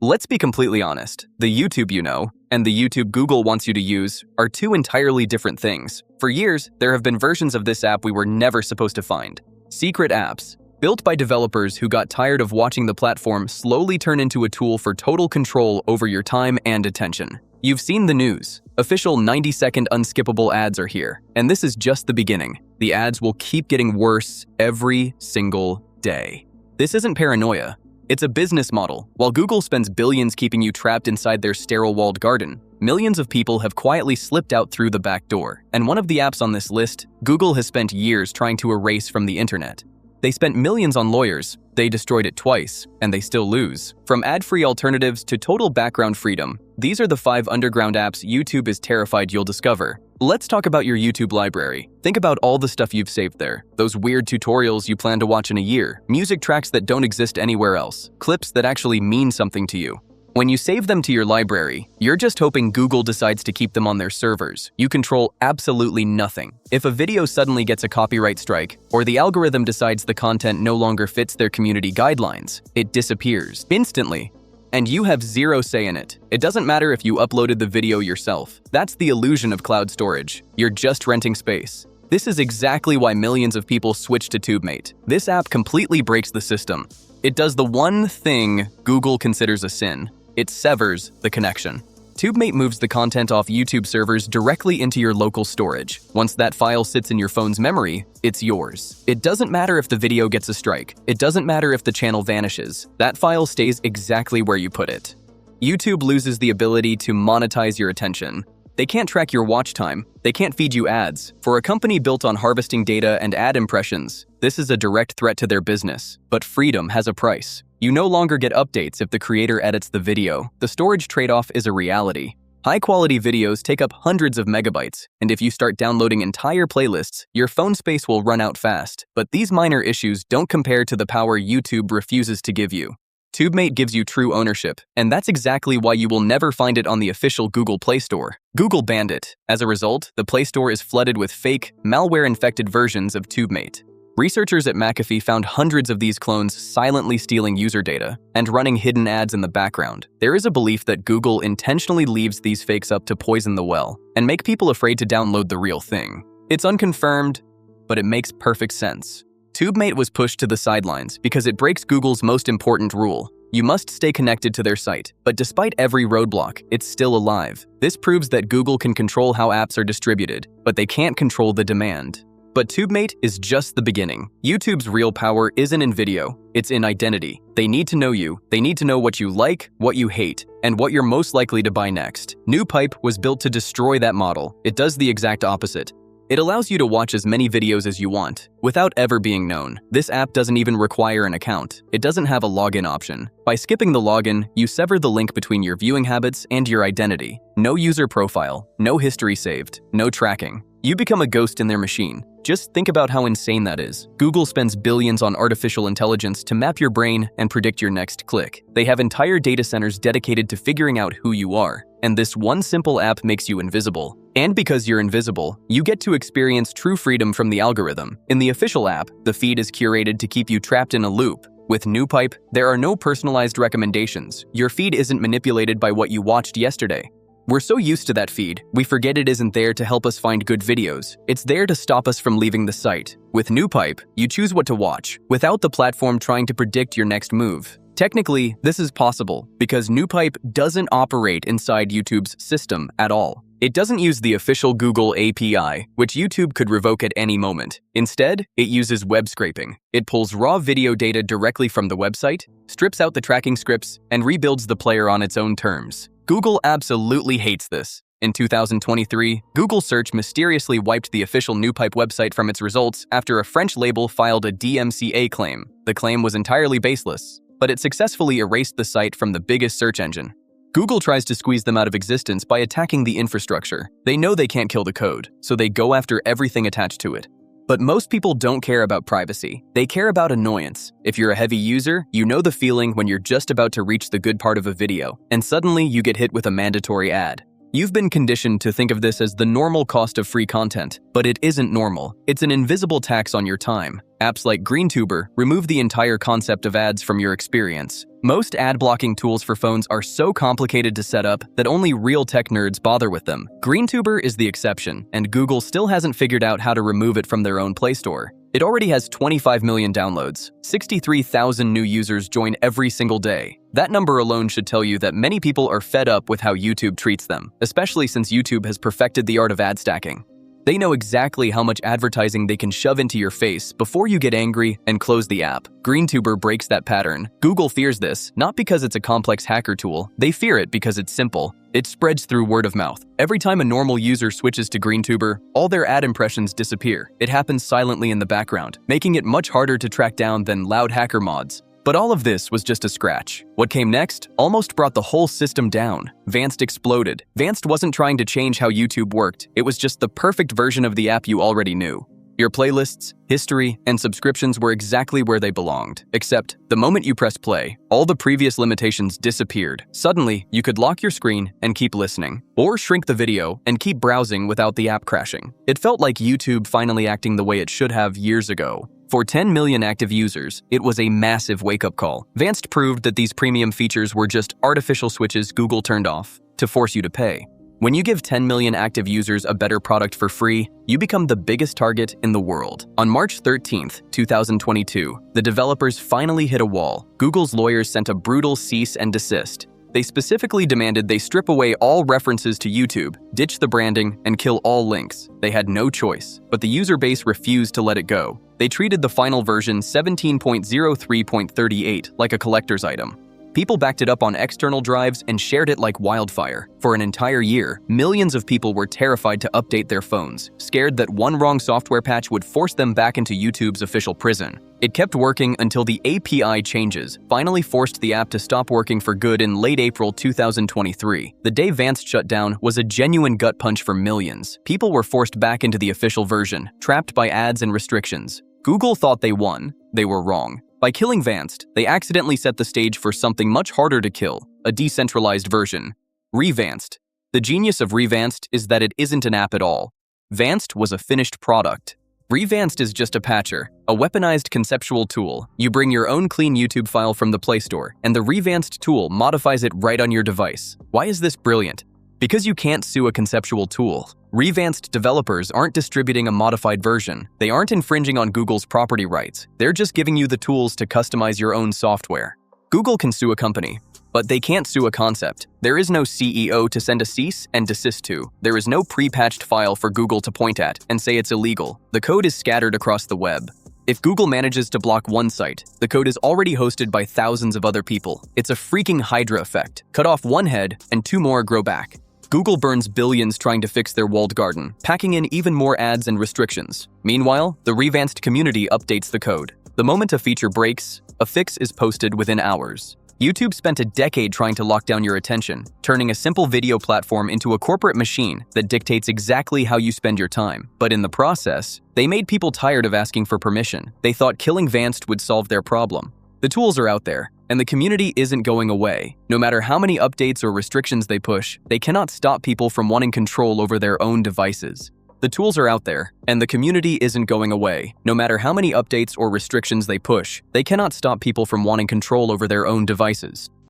Let's be completely honest. The YouTube you know and the YouTube Google wants you to use are two entirely different things. For years, there have been versions of this app we were never supposed to find. Secret apps, built by developers who got tired of watching the platform slowly turn into a tool for total control over your time and attention. You've seen the news. Official 90-second unskippable ads are here, and this is just the beginning. The ads will keep getting worse every single day. This isn't paranoia. It's a business model. While Google spends billions keeping you trapped inside their sterile walled garden, millions of people have quietly slipped out through the back door. And one of the apps on this list, Google has spent years trying to erase from the internet. They spent millions on lawyers, they destroyed it twice, and they still lose. From ad-free alternatives to total background freedom, these are the 5 underground apps YouTube is terrified you'll discover. Let's talk about your YouTube library. Think about all the stuff you've saved there. Those weird tutorials you plan to watch in a year, music tracks that don't exist anywhere else, clips that actually mean something to you. When you save them to your library, you're just hoping Google decides to keep them on their servers. You control absolutely nothing. If a video suddenly gets a copyright strike, or the algorithm decides the content no longer fits their community guidelines, it disappears instantly. And you have zero say in it. It doesn't matter if you uploaded the video yourself. That's the illusion of cloud storage. You're just renting space. This is exactly why millions of people switch to TubeMate. This app completely breaks the system. It does the one thing Google considers a sin. It severs the connection. TubeMate moves the content off YouTube servers directly into your local storage. Once that file sits in your phone's memory, it's yours. It doesn't matter if the video gets a strike. It doesn't matter if the channel vanishes. That file stays exactly where you put it. YouTube loses the ability to monetize your attention. They can't track your watch time. They can't feed you ads. For a company built on harvesting data and ad impressions, this is a direct threat to their business. But freedom has a price. You no longer get updates if the creator edits the video. The storage trade-off is a reality. High-quality videos take up hundreds of megabytes, and if you start downloading entire playlists, your phone space will run out fast. But these minor issues don't compare to the power YouTube refuses to give you. TubeMate gives you true ownership, and that's exactly why you will never find it on the official Google Play Store. Google banned it. As a result, the Play Store is flooded with fake, malware-infected versions of TubeMate. Researchers at McAfee found hundreds of these clones silently stealing user data and running hidden ads in the background. There is a belief that Google intentionally leaves these fakes up to poison the well and make people afraid to download the real thing. It's unconfirmed, but it makes perfect sense. TubeMate was pushed to the sidelines because it breaks Google's most important rule. You must stay connected to their site, but despite every roadblock, it's still alive. This proves that Google can control how apps are distributed, but they can't control the demand. But TubeMate is just the beginning. YouTube's real power isn't in video, it's in identity. They need to know you, they need to know what you like, what you hate, and what you're most likely to buy next. NewPipe was built to destroy that model. It does the exact opposite. It allows you to watch as many videos as you want, without ever being known. This app doesn't even require an account. It doesn't have a login option. By skipping the login, you sever the link between your viewing habits and your identity. No user profile, no history saved, no tracking. You become a ghost in their machine. Just think about how insane that is. Google spends billions on artificial intelligence to map your brain and predict your next click. They have entire data centers dedicated to figuring out who you are. And this one simple app makes you invisible. And because you're invisible, you get to experience true freedom from the algorithm. In the official app, the feed is curated to keep you trapped in a loop. With NewPipe, there are no personalized recommendations. Your feed isn't manipulated by what you watched yesterday. We're so used to that feed, we forget it isn't there to help us find good videos. It's there to stop us from leaving the site. With NewPipe, you choose what to watch, without the platform trying to predict your next move. Technically, this is possible because NewPipe doesn't operate inside YouTube's system at all. It doesn't use the official Google API, which YouTube could revoke at any moment. Instead, it uses web scraping. It pulls raw video data directly from the website, strips out the tracking scripts, and rebuilds the player on its own terms. Google absolutely hates this. In 2023, Google Search mysteriously wiped the official NewPipe website from its results after a French label filed a DMCA claim. The claim was entirely baseless, but it successfully erased the site from the biggest search engine. Google tries to squeeze them out of existence by attacking the infrastructure. They know they can't kill the code, so they go after everything attached to it. But most people don't care about privacy. They care about annoyance. If you're a heavy user, you know the feeling when you're just about to reach the good part of a video, and suddenly you get hit with a mandatory ad. You've been conditioned to think of this as the normal cost of free content, but it isn't normal. It's an invisible tax on your time. Apps like GreenTuber remove the entire concept of ads from your experience. Most ad blocking tools for phones are so complicated to set up that only real tech nerds bother with them. GreenTuber is the exception, and Google still hasn't figured out how to remove it from their own Play Store. It already has 25 million downloads. 63,000 new users join every single day. That number alone should tell you that many people are fed up with how YouTube treats them, especially since YouTube has perfected the art of ad stacking. They know exactly how much advertising they can shove into your face before you get angry and close the app. GreenTuber breaks that pattern. Google fears this, not because it's a complex hacker tool. They fear it because it's simple. It spreads through word of mouth. Every time a normal user switches to GreenTuber, all their ad impressions disappear. It happens silently in the background, making it much harder to track down than loud hacker mods. But all of this was just a scratch. What came next almost brought the whole system down. Vanced exploded. Vanced wasn't trying to change how YouTube worked. It was just the perfect version of the app you already knew. Your playlists, history, and subscriptions were exactly where they belonged. Except, the moment you pressed play, all the previous limitations disappeared. Suddenly, you could lock your screen and keep listening, or shrink the video and keep browsing without the app crashing. It felt like YouTube finally acting the way it should have years ago. For 10 million active users, it was a massive wake-up call. Vanced proved that these premium features were just artificial switches Google turned off to force you to pay. When you give 10 million active users a better product for free, you become the biggest target in the world. On March 13th, 2022, the developers finally hit a wall. Google's lawyers sent a brutal cease and desist. They specifically demanded they strip away all references to YouTube, ditch the branding, and kill all links. They had no choice, but the user base refused to let it go. They treated the final version 17.03.38 like a collector's item. People backed it up on external drives and shared it like wildfire. For an entire year, millions of people were terrified to update their phones, scared that one wrong software patch would force them back into YouTube's official prison. It kept working until the API changes finally forced the app to stop working for good in late April 2023. The day Vanced shut down was a genuine gut punch for millions. People were forced back into the official version, trapped by ads and restrictions. Google thought they won. They were wrong. By killing Vanced, they accidentally set the stage for something much harder to kill, a decentralized version. ReVanced. The genius of ReVanced is that it isn't an app at all. Vanced was a finished product. ReVanced is just a patcher, a weaponized conceptual tool. You bring your own clean YouTube file from the Play Store, and the ReVanced tool modifies it right on your device. Why is this brilliant? Because you can't sue a conceptual tool. ReVanced developers aren't distributing a modified version. They aren't infringing on Google's property rights. They're just giving you the tools to customize your own software. Google can sue a company, but they can't sue a concept. There is no CEO to send a cease and desist to. There is no pre-patched file for Google to point at and say it's illegal. The code is scattered across the web. If Google manages to block one site, the code is already hosted by thousands of other people. It's a freaking Hydra effect. Cut off one head and two more grow back. Google burns billions trying to fix their walled garden, packing in even more ads and restrictions. Meanwhile, the ReVanced community updates the code. The moment a feature breaks, a fix is posted within hours. YouTube spent a decade trying to lock down your attention, turning a simple video platform into a corporate machine that dictates exactly how you spend your time. But in the process, they made people tired of asking for permission. They thought killing Vanced would solve their problem. The tools are out there, and the community isn't going away. No matter how many updates or restrictions they push, they cannot stop people from wanting control over their own devices. The tools are out there, and the community isn't going away. No matter how many updates or restrictions they push, they cannot stop people from wanting control over their own devices.